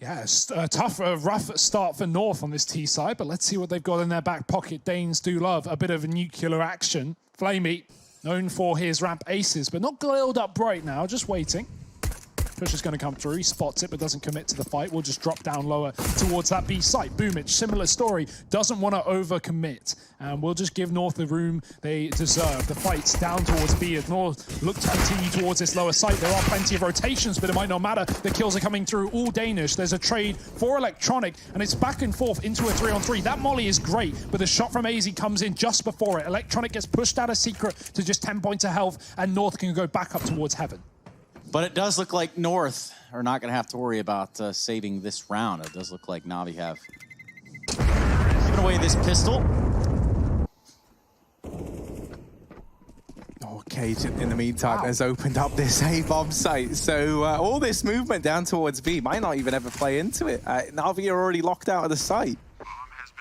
Yeah, a tough, rough start for North on this T side, but let's see what they've got in their back pocket. Danes do love a bit of nuclear action. Flamey, known for his ramp aces, but not glilled up bright now, just waiting. Push is going to come through. He spots it, but doesn't commit to the fight. We'll just drop down lower towards that B site. Boomich, similar story. Doesn't want to overcommit. And we'll just give North the room they deserve. The fight's down towards B as North look to continue towards this lower site. There are plenty of rotations, but it might not matter. The kills are coming through, all Danish. There's a trade for Electronic, and it's back and forth into a 3-on-3. That molly is great, but the shot from AZ comes in just before it. Electronic gets pushed out of Secret to just 10 points of health, and North can go back up towards Heaven. But it does look like North are not going to have to worry about saving this round. It does look like NaVi have given away this pistol. Oh, Cage, in the meantime, has opened up this A-bomb site. So all this movement down towards B might not even ever play into it. NaVi are already locked out of the site.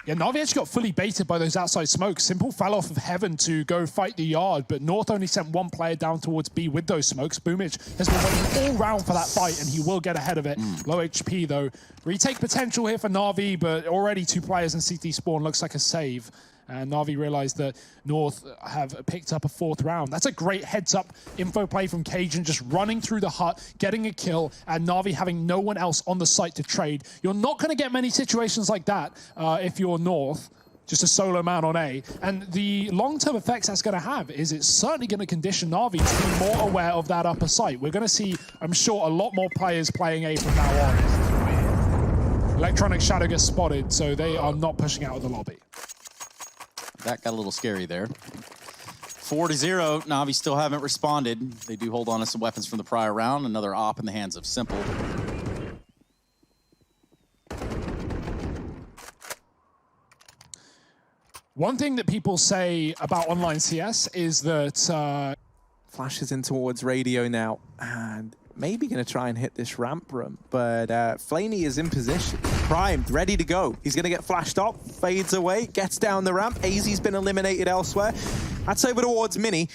Yeah, NaVi actually got fully baited by those outside smokes. Simple fell off of Heaven to go fight the yard, but North only sent one player down towards B with those smokes. Boomich has been waiting all round for that fight, and he will get ahead of it. Low HP, though. Retake potential here for NaVi, but already 2 players in CT spawn looks like a save. And NaVi realized that North have picked up a 4th round. That's a great heads-up info play from Cajun, just running through the hut, getting a kill, and NaVi having no one else on the site to trade. You're not going to get many situations like that if you're North, just a solo man on A. And the long-term effects that's going to have is it's certainly going to condition NaVi to be more aware of that upper site. We're going to see, I'm sure, a lot more players playing A from now on. Electronic Shadow gets spotted, so they are not pushing out of the lobby. That got a little scary there. 4-0, NaVi still haven't responded. They do hold on to some weapons from the prior round. Another op in the hands of Simple. One thing that people say about online CS is that... Flashes in towards radio now, and maybe going to try and hit this ramp room, but Flamey is in position, primed, ready to go. He's going to get flashed up, fades away, gets down the ramp. AZ's been eliminated elsewhere. That's over towards Mini.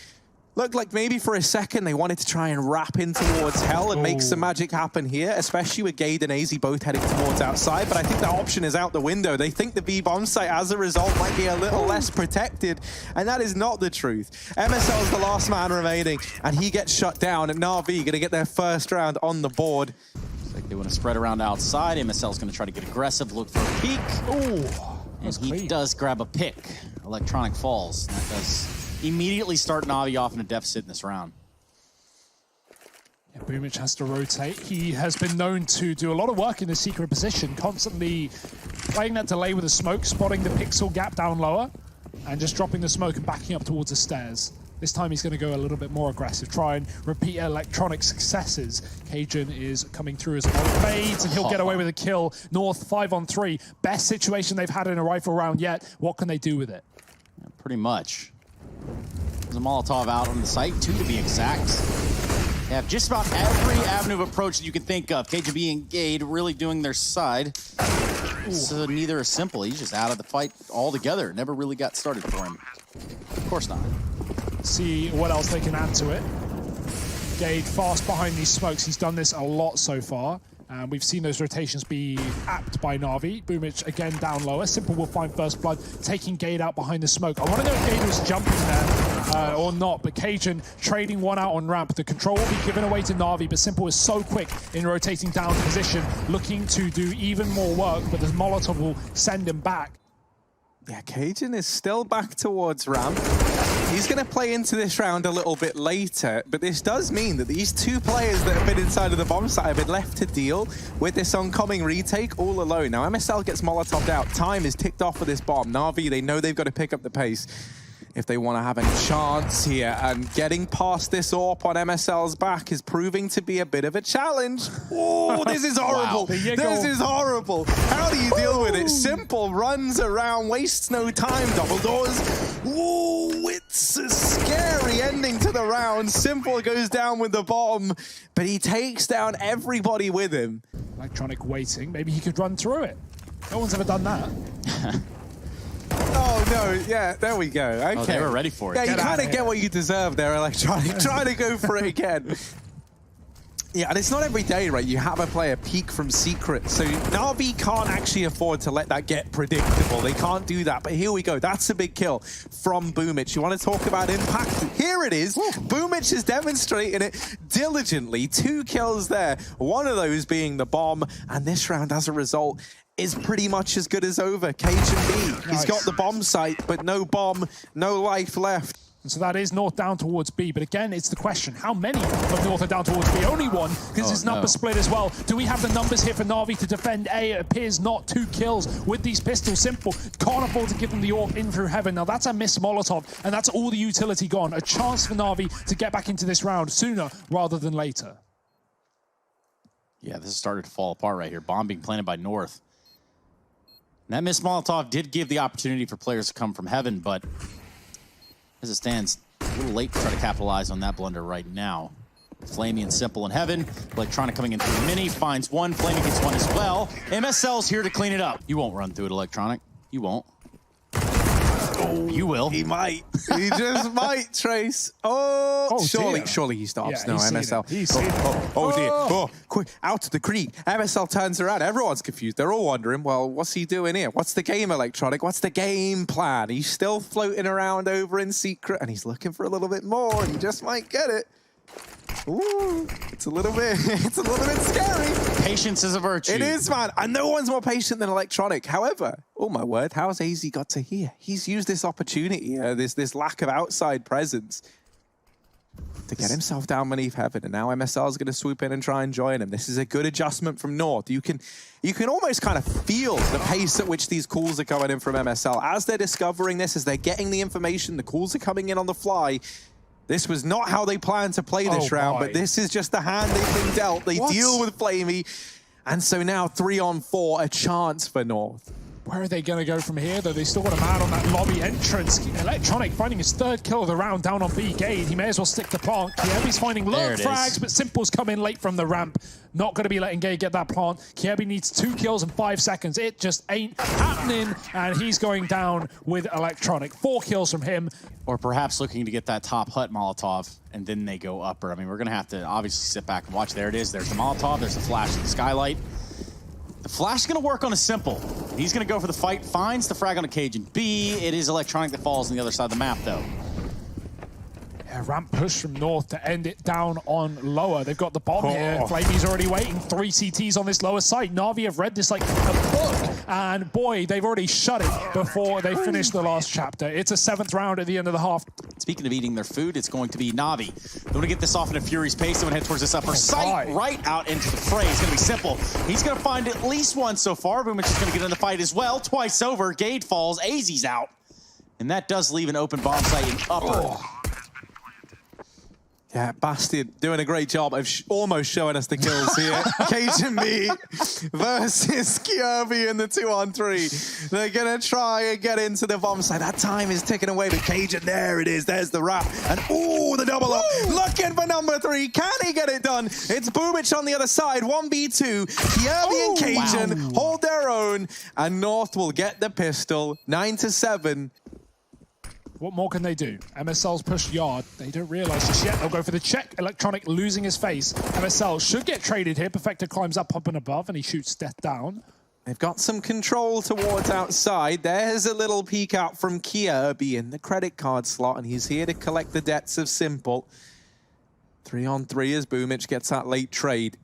Looked like maybe for a second they wanted to try and wrap in towards Hell and make some magic happen here, especially with Gade and AZ both heading towards outside, but I think that option is out the window. They think the B-bomb site, as a result, might be a little less protected, and that is not the truth. MSL is the last man remaining, and he gets shut down, and NaVi going to get their 1st round on the board. Looks like they want to spread around outside. MSL's going to try to get aggressive, look for a peek. And he does grab a pick. Electronic falls. That does immediately start NaVi off in a deficit in this round. Yeah, Boomich has to rotate. He has been known to do a lot of work in the secret position, constantly playing that delay with a smoke, spotting the pixel gap down lower, and just dropping the smoke and backing up towards the stairs. This time he's going to go a little bit more aggressive, try and repeat Electronic successes. Cajun is coming through as well. Fades, and he'll get away with a kill. North 5-on-3. Best situation they've had in a rifle round yet. What can they do with it? Yeah, pretty much. There's a Molotov out on the site, 2 to be exact. They have just about every avenue of approach that you can think of. KGB and Gade really doing their side. So neither is Simple. He's just out of the fight altogether. Never really got started for him. Of course not. See what else they can add to it. Gade fast behind these smokes. He's done this a lot so far. We've seen those rotations be apt by NaVi. Boomich again down lower. Simple will find first blood, taking Gade out behind the smoke. I want to know if Gade was jumping there or not, but Cajun trading one out on ramp. The control will be given away to NaVi, but Simple is so quick in rotating down position, looking to do even more work, but the Molotov will send him back. Yeah, Cajun is still back towards ramp. He's going to play into this round a little bit later, but this does mean that these 2 players that have been inside of the bomb site have been left to deal with this oncoming retake all alone. Now, MSL gets Molotoved out. Time is ticked off for this bomb. NaVi, they know they've got to pick up the pace if they want to have a chance here, and getting past this AWP on MSL's back is proving to be a bit of a challenge. Oh, this is horrible. Wow. This is horrible. How do you deal with it? Simple runs around, wastes no time, double doors. Ooh, it's a scary ending to the round. Simple goes down with the bomb, but he takes down everybody with him. Electronic waiting. Maybe he could run through it. No one's ever done that. Oh, no, yeah, there we go. Okay. Oh, they were ready for it. Yeah, you kind of get what you deserve there, Electronic. Try to go for it again. Yeah, and it's not every day, right? You have a player peek from secret. So NaVi can't actually afford to let that get predictable. They can't do that. But here we go. That's a big kill from Boomich. You want to talk about impact? Here it is. Boomich is demonstrating it diligently. 2 kills there. One of those being the bomb. And this round, as a result, is pretty much as good as over. Cage and B. He's got the bomb site, but no bomb, no life left. And so that is North down towards B. But again, it's the question, how many of North are down towards B? Only one, because it's number split as well. Do we have the numbers here for NaVi to defend A? It appears not. 2 kills with these pistols. Simple. Can't afford to give them the AWP in through heaven. Now that's a missed Molotov, and that's all the utility gone. A chance for NaVi to get back into this round sooner rather than later. Yeah, this has started to fall apart right here. Bomb being planted by North. And that missed Molotov did give the opportunity for players to come from heaven, but as it stands, a little late to try to capitalize on that blunder right now. Flamey and Simple in heaven. Electronic coming in through Mini, finds one. Flamey gets one as well. MSL's here to clean it up. You won't run through it, Electronic. You won't. Oh, you will. He might. He just might, Trace. Oh, surely he stops. Yeah, no, MSL. Dear. Oh, quick, out of the creek. MSL turns around. Everyone's confused. They're all wondering, well, what's he doing here? What's the game, Electronic? What's the game plan? He's still floating around over in secret, and he's looking for a little bit more, and he just might get it. Ooh, it's a little bit scary. Patience is a virtue. It is, man. And no one's more patient than Electronic. However, oh my word, how's AZ got to here? He's used this opportunity, this lack of outside presence, to get himself down beneath heaven. And now MSL is going to swoop in and try and join him. This is a good adjustment from North. You can almost kind of feel the pace at which these calls are coming in from MSL. As they're discovering this, as they're getting the information, the calls are coming in on the fly. This was not how they planned to play this round, but this is just the hand they've been dealt. They deal with Flamey. And so now 3-on-4, a chance for North. Where are they going to go from here, though? They still got a man on that lobby entrance. Electronic finding his 3rd kill of the round down on B. Gade. He may as well stick to plant. Kiebi's finding lurk frags, but Simple's come in late from the ramp. Not going to be letting Gade get that plant. Kiebi needs 2 kills in 5 seconds. It just ain't happening, and he's going down with Electronic. 4 kills from him. Or perhaps looking to get that top hut Molotov, and then they go upper. I mean, we're going to have to obviously sit back and watch. There it is. There's the Molotov. There's the flash of the skylight. The flash is going to work on a Simple. He's going to go for the fight, finds the frag on a Cage and B. It is Electronic that falls on the other side of the map, though. Yeah, ramp push from North to end it down on lower. They've got the bomb here. Flamey's already waiting. 3 CTs on this lower site. NaVi have read this like a book. And boy, they've already shut it before they finish the last chapter. It's a 7th round at the end of the half. Speaking of eating their food, it's going to be NaVi. They want to get this off at a furious pace. They want to head towards this upper site, right out into the fray. It's going to be Simple. He's going to find at least one so far. Boomich is going to get in the fight as well. Twice over. Gade falls. AZ's out. And that does leave an open bomb site in upper. Yeah, Bastard doing a great job of almost showing us the kills here. Cage and B versus Kirby in the 2-on-3. They're going to try and get into the bomb site. That time is ticking away, but Cage, and there it is. There's the wrap. And ooh, the double up. Looking for number 3. Can he get it done? It's Boomich on the other side. 1v2. Kirby and Cajun hold their own. And North will get the pistol. 9-7. What more can they do? MSL's pushed yard. They don't realize just yet. They'll go for the check. Electronic losing his face. MSL should get traded here. Perfecto climbs up and above, and he shoots Death down. They've got some control towards outside. There's a little peek out from Kirby in the credit card slot, and he's here to collect the debts of Simple. 3-on-3 as Boomich gets that late trade.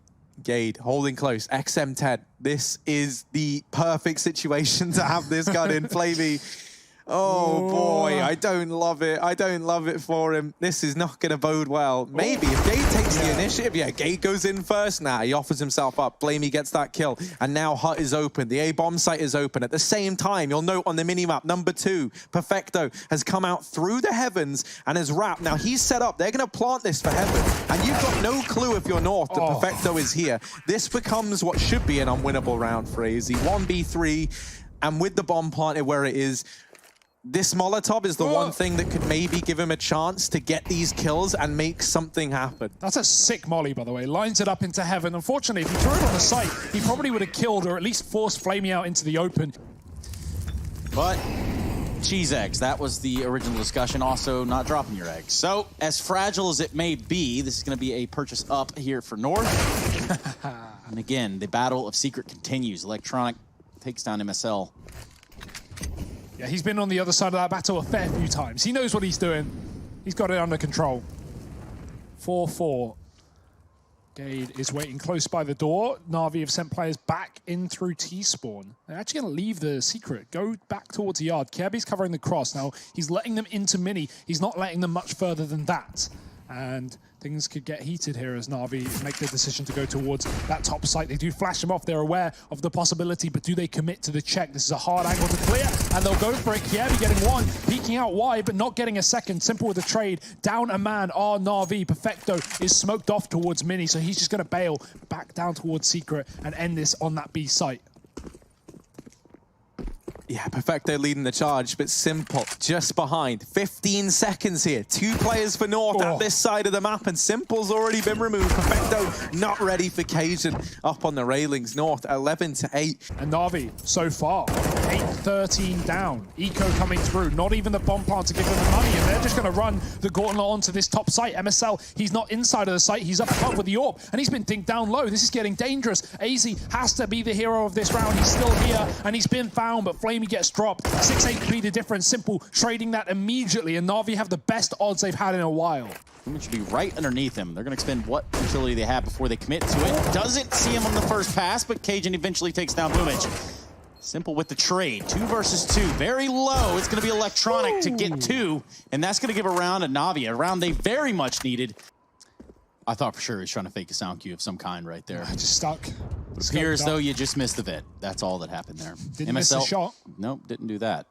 Gade holding close. XM10. This is the perfect situation to have this gun in. Flamey. Oh boy, I don't love it. I don't love it for him. This is not going to bode well. Maybe if Gade takes the initiative, Gade goes in first now. He offers himself up. Flamey gets that kill. And now hut is open. The A-bomb site is open. At the same time, you'll note on the minimap, number 2, Perfecto, has come out through the heavens and has wrapped. Now he's set up. They're going to plant this for heaven. And you've got no clue if you're North that Perfecto is here. This becomes what should be an unwinnable round for AZ. 1v3. And with the bomb planted where it is, this Molotov is the one thing that could maybe give him a chance to get these kills and make something happen. That's a sick molly, by the way. Lines it up into heaven. Unfortunately, if he threw it on the site, he probably would have killed or at least forced Flamey out into the open. But Cheese eggs, that was the original discussion. Also, not dropping your eggs. So, as fragile as it may be, this is going to be a purchase up here for North. And again, the battle of Secret continues. Electronic takes down MSL. Yeah, he's been on the other side of that battle a fair few times. He knows what he's doing. He's got it under control. 4-4. Gade is waiting close by the door. NaVi have sent players back in through T-spawn. They're actually going to leave the secret, go back towards the yard. Kirby's covering the cross. Now, he's letting them into mini. He's not letting them much further than that. And things could get heated here as NaVi make the decision to go towards that top site. They do flash them off. They're aware of the possibility, but do they commit to the check? This is a hard angle to clear, and they'll go for it. Kirby getting one, peeking out wide, but not getting a second. Simple with the trade. Down a man are NaVi. Perfecto is smoked off towards Mini, so he's just going to bail back down towards Secret and end this on that B site. Yeah, Perfecto leading the charge, but Simple just behind. 15 seconds here. 2 players for North at this side of the map, and Simple's already been removed. Perfecto not ready for Cajun up on the railings. North 11-8. And NaVi, so far, 8-13 down. Eco coming through. Not even the bomb plant to give them the money, and they're just going to run the gauntlet onto this top site. MSL, he's not inside of the site. He's up above with the AWP, and he's been dinked down low. This is getting dangerous. AZ has to be the hero of this round. He's still here, and he's been found, but Flamey gets dropped. 6 HP the difference. Simple trading that immediately, and NaVi have the best odds they've had in a while. It should be right underneath him. They're going to expend what utility they have before they commit to it. Doesn't see him on the first pass, but Cajun eventually takes down Boomage. Simple with the trade. 2 versus 2. Very low. It's going to be Electronic to get 2, and that's going to give a round to NaVi, a round they very much needed. I thought for sure he was trying to fake a sound cue of some kind right there. I just stuck. It appears though you just missed the vid. That's all that happened there. Didn't miss the shot. Nope, didn't do that.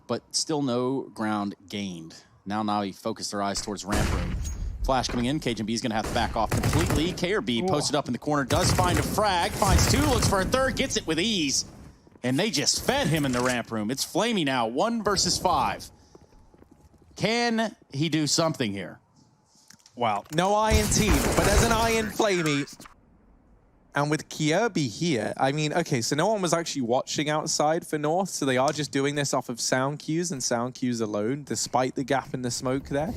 But still no ground gained. Now NaVi focus their eyes towards ramp room. Flash coming in. KJB is going to have to back off completely. KRB posted up in the corner, does find a frag, finds 2, looks for a third, gets it with ease. And they just fed him in the ramp room. It's Flamey now, 1 versus 5. Can he do something here? Wow. No Iron team, but there's an Iron Flamey. And with Kirby here, I mean, okay, so no one was actually watching outside for North, so they are just doing this off of sound cues and sound cues alone, despite the gap in the smoke there.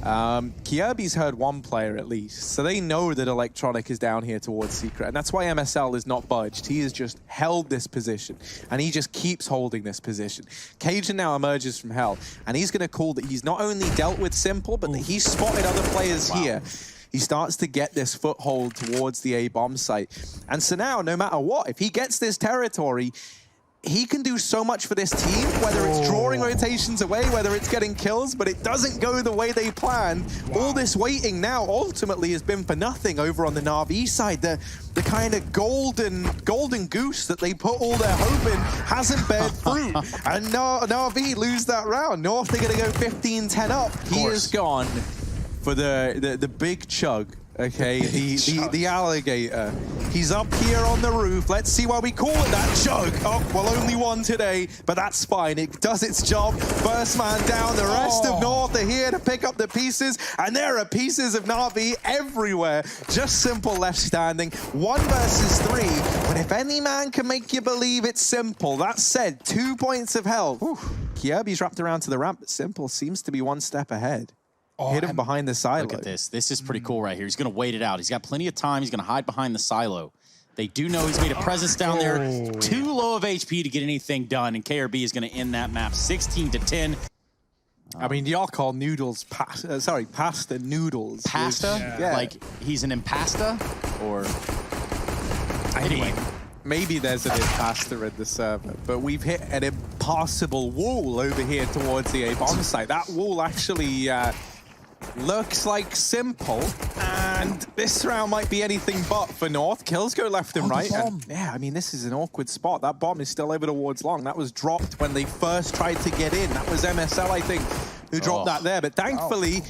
Kirby's heard 1 player at least, so they know that Electronic is down here towards Secret, and that's why MSL is not budged. He has just held this position, and he just keeps holding this position. Cajun now emerges from Hell, and he's going to call that he's not only dealt with Simple, but that he's spotted other players here. He starts to get this foothold towards the A-bomb site. And so now, no matter what, if he gets this territory, he can do so much for this team, whether it's drawing rotations away, whether it's getting kills, but it doesn't go the way they planned. All this waiting now ultimately has been for nothing over on the NaVi side. The kind of golden goose that they put all their hope in hasn't bared fruit. And NaVi lose that round. North are going to go 15-10 up. He is gone for the big chug. Okay, the alligator. He's up here on the roof. Let's see why we call it that chug. Oh, well, only 1 today, but that's fine. It does its job. First man down. The rest of North are here to pick up the pieces, and there are pieces of NaVi everywhere. Just Simple left standing. 1 versus 3, but if any man can make you believe it's Simple. That said, 2 points of health. Kirby's wrapped around to the ramp, but Simple seems to be 1 step ahead. Hit him behind the silo. Look at this. This is pretty cool right here. He's going to wait it out. He's got plenty of time. He's going to hide behind the silo. They do know he's made a presence down there. Too low of HP to get anything done, and KRB is going to end that map 16-10. I mean, y'all call noodles pasta noodles. Pasta? Yeah. Like he's an impasta? Or... Anyway. Maybe there's an impasta in the server, but we've hit an impassable wall over here towards the A-bomb site. That wall actually looks like Simple, and this round might be anything but for North. Kills go left and right. And, yeah, I mean, this is an awkward spot. That bomb is still over towards long. That was dropped when they first tried to get in. That was MSL, I think, who dropped that there. But thankfully,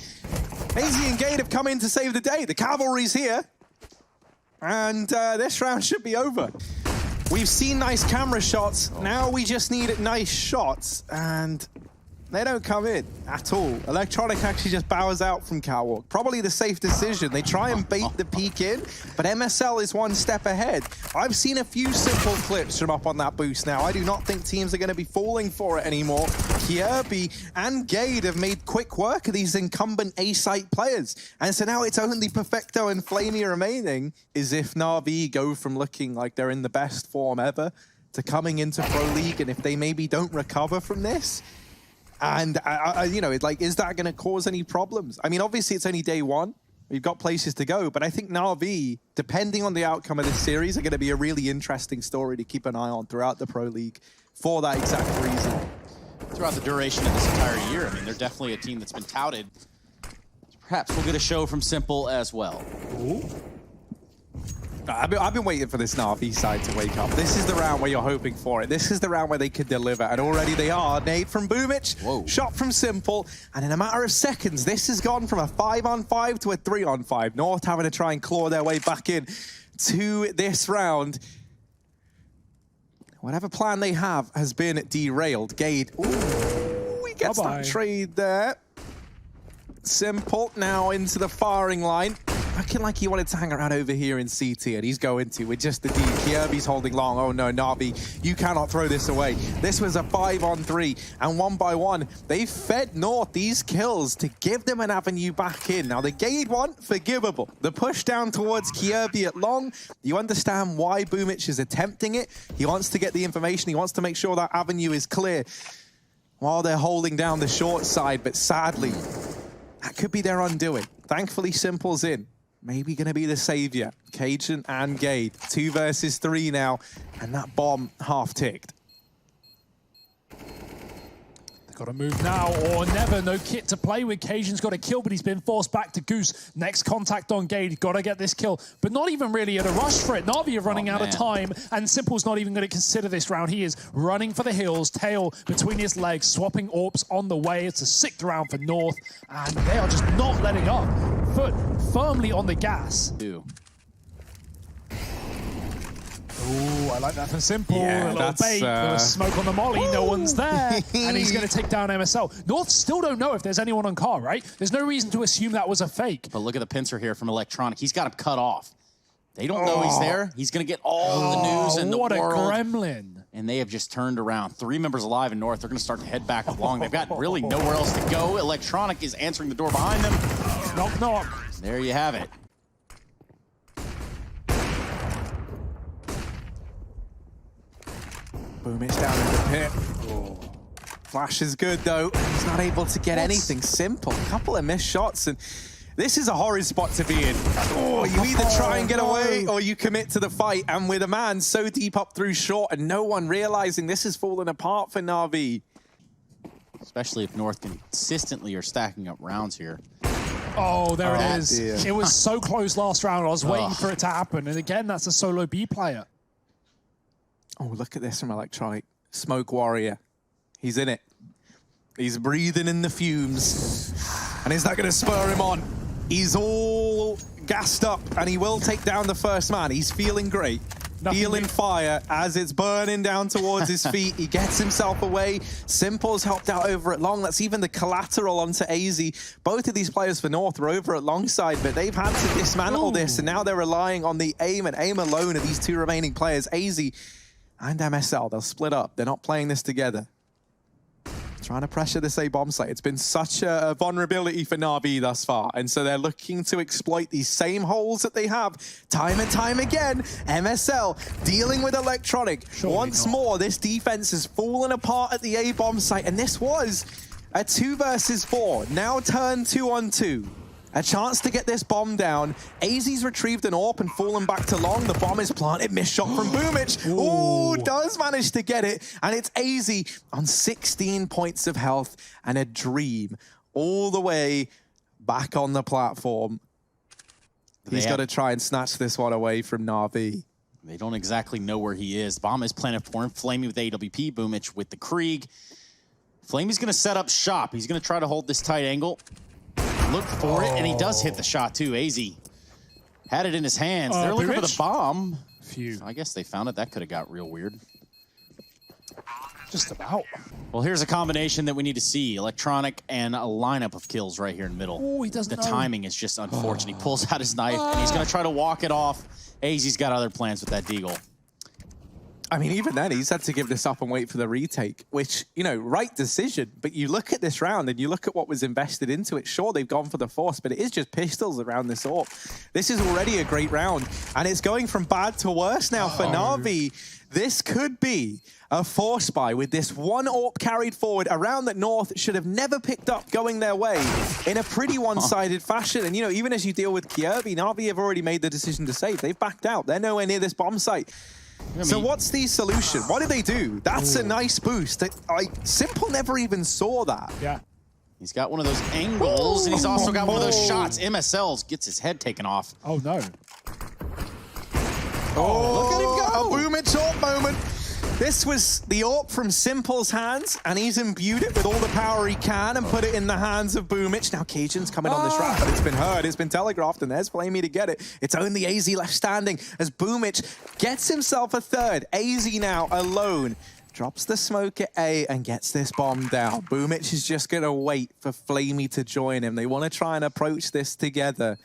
AZ and Gade have come in to save the day. The cavalry's here. And this round should be over. We've seen nice camera shots. Now we just need nice shots. And They don't come in at all. Electronic actually just bows out from Catwalk. Probably the safe decision. They try and bait the peek in, but MSL is one step ahead. I've seen a few simple clips from up on that boost now. I do not think teams are going to be falling for it anymore. Kirby and Gade have made quick work of these incumbent A-site players. And so now it's only Perfecto and Flamey remaining, as if NaVi go from looking like they're in the best form ever to coming into Pro League, and if they maybe don't recover from this, and, you know, like, is that going to cause any problems? I mean, obviously, it's only day one. We've got places to go. But I think NaVi, depending on the outcome of this series, are going to be a really interesting story to keep an eye on throughout the Pro League for that exact reason. Throughout the duration of this entire year, I mean, they're definitely a team that's been touted. Perhaps we'll get a show from Simple as well. Ooh. I've been waiting for this NaVi side to wake up. This is the round where you're hoping for it. This is the round where they could deliver, and already they are. Nade from Boomich, Whoa. Shot from Simple, and in a matter of seconds, this has gone from a 5-on-5 to a 3-on-5. North having to try and claw their way back in to this round. Whatever plan they have has been derailed. Gade, ooh, he gets that trade there. Simple now into the firing line. Looking like he wanted to hang around over here in CT, and he's going to with just the D. Kirby's holding long. Oh no, NaVi, you cannot throw this away. This was a 5-on-3, and 1 by 1, they fed North these kills to give them an avenue back in. Now the Gade one, forgivable. The push down towards Kirby at long, you understand why Boomich is attempting it. He wants to get the information. He wants to make sure that avenue is clear while they're holding down the short side, but sadly, that could be their undoing. Thankfully, Simple's in. Maybe going to be the savior. Cajun and Gade. 2 versus 3 now. And that bomb half-ticked. They've got to move now or never. No kit to play with. Cajun's got a kill, but he's been forced back to Goose. Next contact on Gade. Got to get this kill. But not even really at a rush for it. NaVi are running out of time. And Simple's not even going to consider this round. He is running for the hills. Tail between his legs. Swapping AWPs on the way. It's a 6th round for North. And they are just not letting up. Foot firmly on the gas. Ooh, I like that from Simple. Yeah, a little bait. There was smoke on the molly. No one's there. And he's going to take down MSL. North still don't know if there's anyone on car, right? There's no reason to assume that was a fake. but look at the pincer here from Electronic. He's got him cut off. They don't know he's there. He's going to get all the news in the what world. What a gremlin. And they have just turned around. 3 members alive in North. They're going to start to head back along. They've got really nowhere else to go. Electronic is answering the door behind them. Knock, knock. There you have it. Boomich down in the pit. Flash is good, though. He's not able to get anything. Simple. A couple of missed shots, and this is a horrid spot to be in. Oh, you either try and get away or you commit to the fight. And with a man so deep up through short and no one realizing this is falling apart for NaVi. Especially if North consistently are stacking up rounds here. Oh, there it is. Dear. It was so close last round. I was waiting for it to happen. And again, that's a solo B player. Oh, look at this from Electronic. Smoke Warrior. He's in it. He's breathing in the fumes. And is that going to spur him on? He's all gassed up, and he will take down the first man. He's feeling great. Feeling fire as it's burning down towards his feet. He gets himself away. Simple's helped out over at long. That's even the collateral onto AZ. Both of these players for North were over at long side, but they've had to dismantle this, and now they're relying on the aim and aim alone of these 2 remaining players, AZ and MSL. They'll split up. They're not playing this together. Trying to pressure this A bomb site. It's been such a vulnerability for NaVi thus far, and so they're looking to exploit these same holes that they have time and time again. MSL dealing with Electronic. Once more, this defense has fallen apart at the A bomb site, and this was a 2 versus 4, now turned 2-on-2. A chance to get this bomb down. AZ's retrieved an AWP and fallen back to long. The bomb is planted. Missed shot from Boomich. Ooh, does manage to get it. And it's AZ on 16 points of health and a dream all the way back on the platform. He's got to try and snatch this one away from NaVi. They don't exactly know where he is. Bomb is planted for him. Flamey with AWP. Boomich with the Krieg. Flamey's going to set up shop. He's going to try to hold this tight angle. Look for it, and he does hit the shot too. AZ had it in his hands. They're looking for the bomb. Phew. I guess they found it. That could have got real weird. Just about. Well, here's a combination that we need to see. Electronic and a lineup of kills right here in the middle. Oh, he doesn't The know. timing is just unfortunate. He pulls out his knife, and he's going to try to walk it off. AZ's got other plans with that deagle. I mean, even then, he's had to give this up and wait for the retake, which, you know, right decision. But you look at this round and you look at what was invested into it. Sure, they've gone for the force, but it is just pistols around this AWP. This is already a great round, and it's going from bad to worse now for NaVi. This could be a force buy with this one AWP carried forward, a round that North should have never picked up going their way in a pretty one-sided fashion. And, you know, even as you deal with Kirby, NaVi have already made the decision to save. They've backed out. They're nowhere near this bomb site. So what's the solution? What do they do? That's a nice boost. Simple never even saw that. Yeah. He's got one of those angles, and he's also got one of those shots. MSL's gets his head taken off. Oh, no. Oh, look at him go. A Boomich AWP moment. This was the AWP from Simple's hands, and he's imbued it with all the power he can and put it in the hands of Boomich. Now Cajun's coming on this round, but it's been heard, it's been telegraphed, and there's Flamey to get it. It's only AZ left standing as Boomich gets himself a third. AZ now alone. Drops the smoke at A and gets this bomb down. Boomich is just going to wait for Flamey to join him. They want to try and approach this together.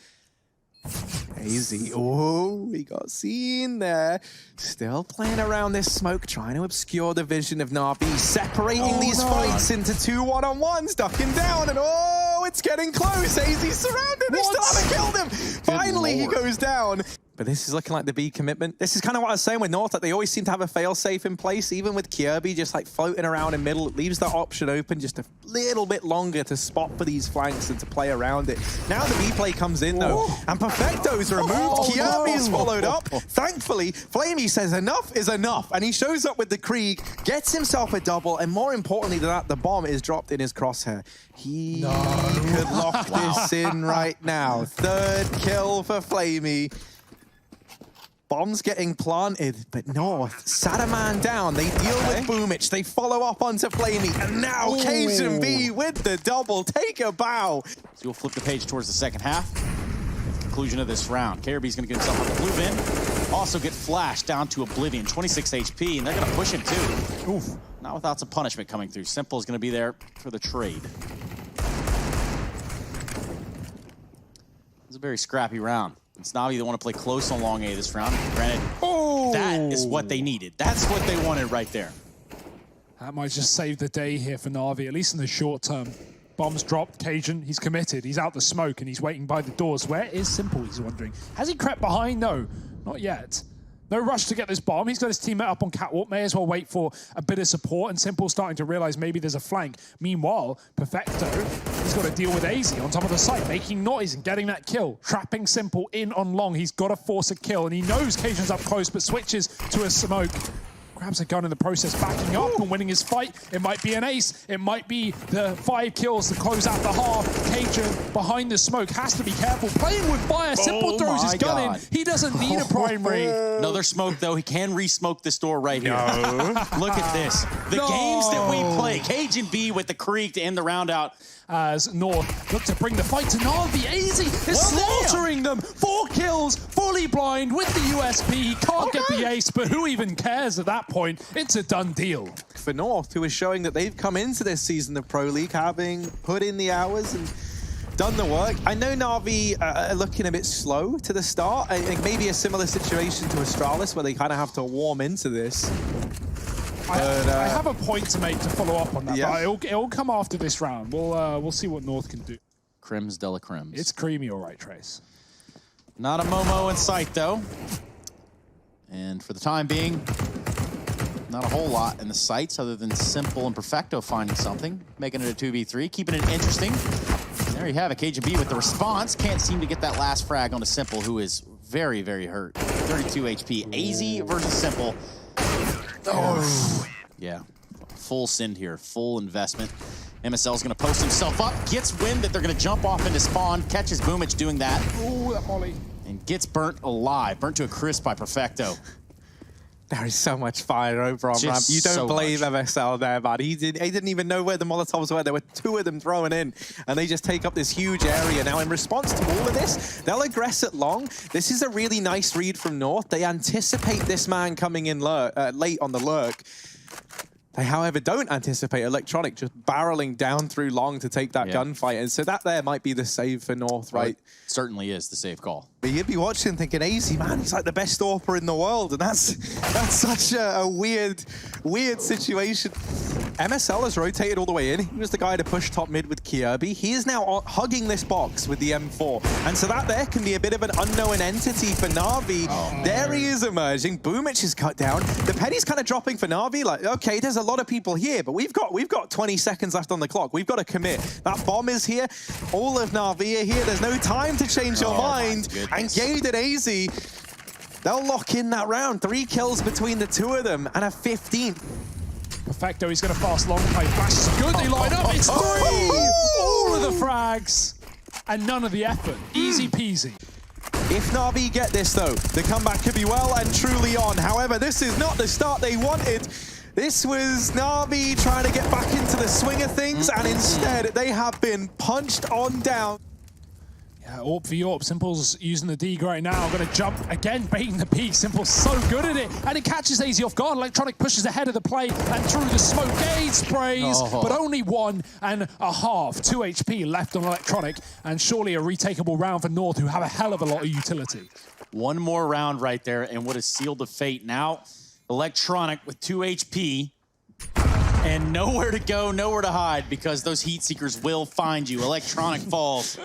AZ, oh, he got seen there. Still playing around this smoke, trying to obscure the vision of NaVi, separating these fights into 2 one-on-ones, ducking down, and oh, it's getting close. AZ's surrounded, they still haven't killed him. Finally, he goes down. But this is looking like the B commitment. This is kind of what I was saying with North, that they always seem to have a fail-safe in place, even with Kirby just like floating around in middle. It leaves that option open just a little bit longer to spot for these flanks and to play around it. Now the B play comes in though, and Perfecto's removed. Kirby's followed up. Thankfully, Flamey says enough is enough, and he shows up with the Krieg, gets himself a double, and more importantly than that, the bomb is dropped in his crosshair. He could lock this in right now. Third kill for Flamey. Bombs getting planted, but North sat a man down. They deal with Boomich. They follow up onto Flamey, and now Cajun B with the double. Take a bow. So we'll flip the page towards the second half. At the conclusion of this round, KRB's going to get himself on the blue bin. Also get flashed down to oblivion, 26 HP, and they're going to push him too. Oof. Not without some punishment coming through. Simple is going to be there for the trade. It's a very scrappy round. It's NaVi that want to play close on long A this round. Granted, that is what they needed. That's what they wanted right there. That might just save the day here for NaVi, at least in the short term. Bombs dropped, Cajun, he's committed. He's out the smoke and he's waiting by the doors. Where is Simple, he's wondering. Has he crept behind? No, not yet. No rush to get this bomb. He's got his teammate up on catwalk. May as well wait for a bit of support. And Simple starting to realize maybe there's a flank. Meanwhile, Perfecto, he's got to deal with AZ on top of the site, making noise and getting that kill. Trapping Simple in on long. He's got to force a kill. And he knows Cajun's up close, but switches to a smoke. Grabs a gun in the process, backing up and winning his fight. It might be an ace. It might be the 5 kills to close out the half. Cajun behind the smoke has to be careful. Playing with fire. Simple throws his gun in. He doesn't need a primary. Another smoke, though. He can re-smoke this door right here. Look at this. The games that we play. Cajun B with the Krieg to end the round out. As North look to bring the fight to NaVi. AZ is slaughtering them. 4 kills, fully blind with the USP. He can't get the ace, but who even cares at that point? It's a done deal. For North, who is showing that they've come into this season of Pro League having put in the hours and done the work. I know NaVi are looking a bit slow to the start. I think maybe a similar situation to Astralis where they kind of have to warm into this. I have a point to make to follow up on that, but it'll come after this round. We'll see what North can do. Crims de la Crims. It's creamy, all right, Trace. Not a Momo in sight, though. And for the time being, not a whole lot in the sights other than Simple and Perfecto finding something, making it a 2v3, keeping it interesting. There you have it, Cajun B with the response. Can't seem to get that last frag onto Simple, who is very, very hurt. 32 HP. AZ versus Simple. Oh. Yeah, full send here, full investment. MSL's gonna post himself up, gets wind that they're gonna jump off into spawn, catches Boomich doing that. Ooh, that molly. And gets burnt alive, burnt to a crisp by Perfecto. There is so much fire over on ramp. You don't blame MSL there, man. He didn't even know where the Molotovs were. There were 2 of them thrown in, and they just take up this huge area. Now, in response to all of this, they'll aggress at long. This is a really nice read from North. They anticipate this man coming in late on the lurk. They, however, don't anticipate Electronic just barreling down through long to take that gunfight. And so that there might be the save for North, right? Certainly is the safe call. But you'd be watching thinking, AZ, man, he's like the best AWPer in the world. And that's such a weird situation. MSL has rotated all the way in. He was the guy to push top mid with Kirby. He is now hugging this box with the M4. And so that there can be a bit of an unknown entity for NaVi. There he is emerging. Boomich is cut down. The Petty's kind of dropping for NaVi. Like, okay, there's a lot of people here, but we've got 20 seconds left on the clock. We've got to commit. That bomb is here. All of NaVi are here. There's no time to change your mind. And Gade and AZ, they'll lock in that round. 3 kills between the two of them and a 15th. Perfecto, he's going to fast long play. Flash is good, they line up, it's 3! All of the frags, and none of the effort. Easy peasy. If NaVi get this though, the comeback could be well and truly on. However, this is not the start they wanted. This was NaVi trying to get back into the swing of things, and instead they have been punched on down. Yeah, AWP v AWP. Simple's using the dig right now. Going to jump again, baiting the peak. Simple's so good at it, and it catches AZ off guard. Electronic pushes ahead of the play and through the smoke. Gade sprays, but only 1.5. 2 HP left on Electronic, and surely a retakeable round for North, who have a hell of a lot of utility. One more round right there, and what has sealed the fate. Now, Electronic with 2 HP. And nowhere to go, nowhere to hide, because those heat seekers will find you. Electronic falls.